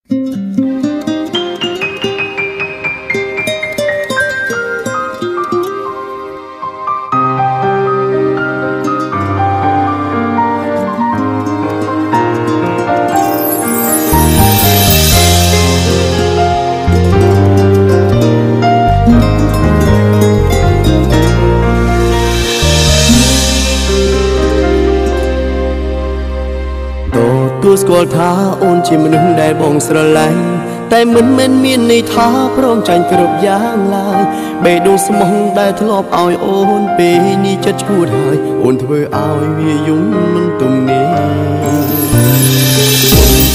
ស្គាល់ថាអូនជាមនុស្សដែលបងស្រឡាញ់តែមិនមែនមានន័យថាព្រមចាញ់គ្រប់យ៉ាងឡើយបេះដូងស្មោះដែលធ្លាប់ឲ្យអូនពេលនេះចិត្តឈួតហើយអូនធ្វើឲ្យវាយំមិនទំនេរ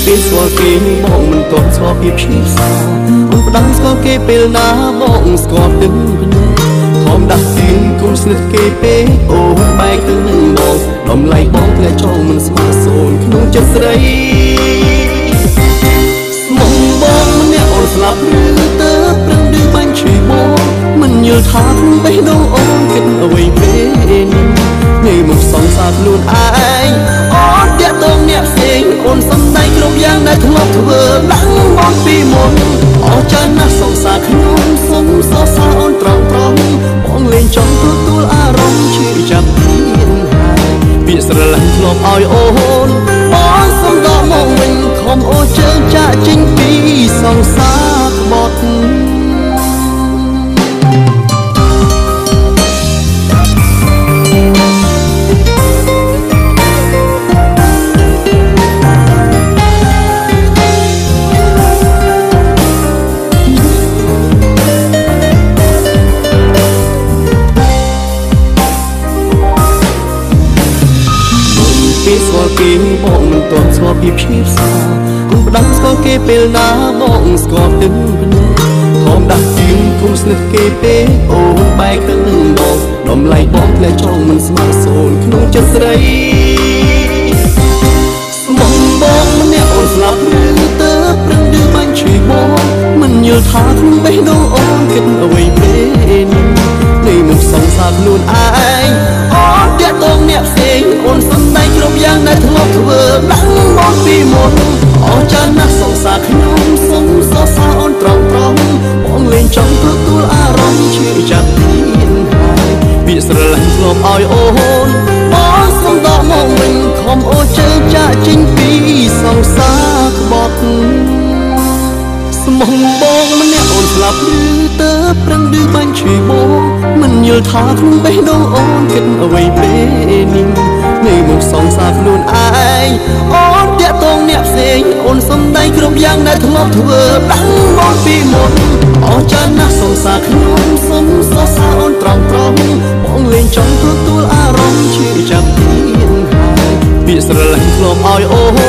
ពេលស្គាល់គេបងមិនទាន់ស្គាល់ពីភីសាអូនផ្ដាំស្គាល់គេពេលណាបងស្គាល់ទឹកភ្នែកធម្មតាទៀងគុំស្និទ្ធគេពេកអូនបែកទៅនឹងបងតម្លៃបងធ្លាក់ចោលមិនស្មើសូនក្នុងចិត្តស្រីស្មងបងម្នាក់អូនស្លាប់ឬទៅប្រឹងដូចបាញ់ឈឺបងមិនយល់ថាក្នុងបេះដូងអូនគិតអ្វីពេលនេះនេះមកសងសាខ្លួនឯងអូនតាក់ទងអ្នកផ្សេងអូនសំដែងគ្រប់យ៉ាងដែលធ្លាប់ធ្វើឡើងបងពីមុនអរចាណាស់សងសាខ្ញុំសុំសរសើរអូនត្រង់បងលេងចង់ទទួលអារម្មណ៍ឈឺចាប់ពីហើយពាក្យស្រឡាញ់ធ្លាប់ឲ្យអូនបងសុំដកមកវិញខំអូនជើងចាក់ចេញពីសងសាក្បត់ពេលស្គាល់គេបងមិនទាន់ស្គាល់ពីភីសាគុំផ្ដាំស្គាល់គេពេលណាបងស្គាល់ទឹកភ្នែកធម្មតាទៀងគុំស្និទ្ធគេពេកអូនបែកទៅនឹងបងតម្លៃបងធ្លាក់ចោលមិនស្មើសូនក្នុងចិត្តស្រីស្មងបងម្នាក់អូនស្លាប់ឬទៅប្រឹងដូចបាញ់ឈឺបងមិនយល់ថាក្នុងបេះដូងអូនគិតអ្វីពេលនេះនេះមកសងសាខ្លួនឯងអូនតាក់ទងអ្នកផ្សេងអូនសំដែងគ្រប់យ៉ាងដែលធ្លាប់ធ្វើឡើងមកពីមុនអរចាណាស់សងសាខ្ញុំសុំសរសើរអូនត្រង់បងលេងចង់ទទួលអារម្មណ៍ឈឺចាប់ទៀតហើយពាក្យស្រឡាញ់ធ្លាប់ឲ្យអូនបងសុំដកមកវិញខំអូនជើងចាក់ចេញពីសងសាក្បត់ស្មងបងម្នាក់អូនស្លាប់ឬទៅប្រឹងដូចបាញ់ឈឺបងមិនយល់ថាក្នុងបេះដូងអូនគិតអ្វីពេលនេះនេះមកសងសាខ្លួនឯងអូនតាក់ទងអ្នកផ្សេងអូនសំដែងគ្រប់យ៉ាងដែលធ្លាប់ធ្វើឡើងមកពីមុនអរចាណាស់សងសាខ្ញុំសុំសរសើរអូនត្រង់បងលេងចង់ទទួលអារម្មណ៍ឈឺចាប់ទៀតហើយពាក្យស្រឡាញ់ធ្លាប់ឲ្យអូន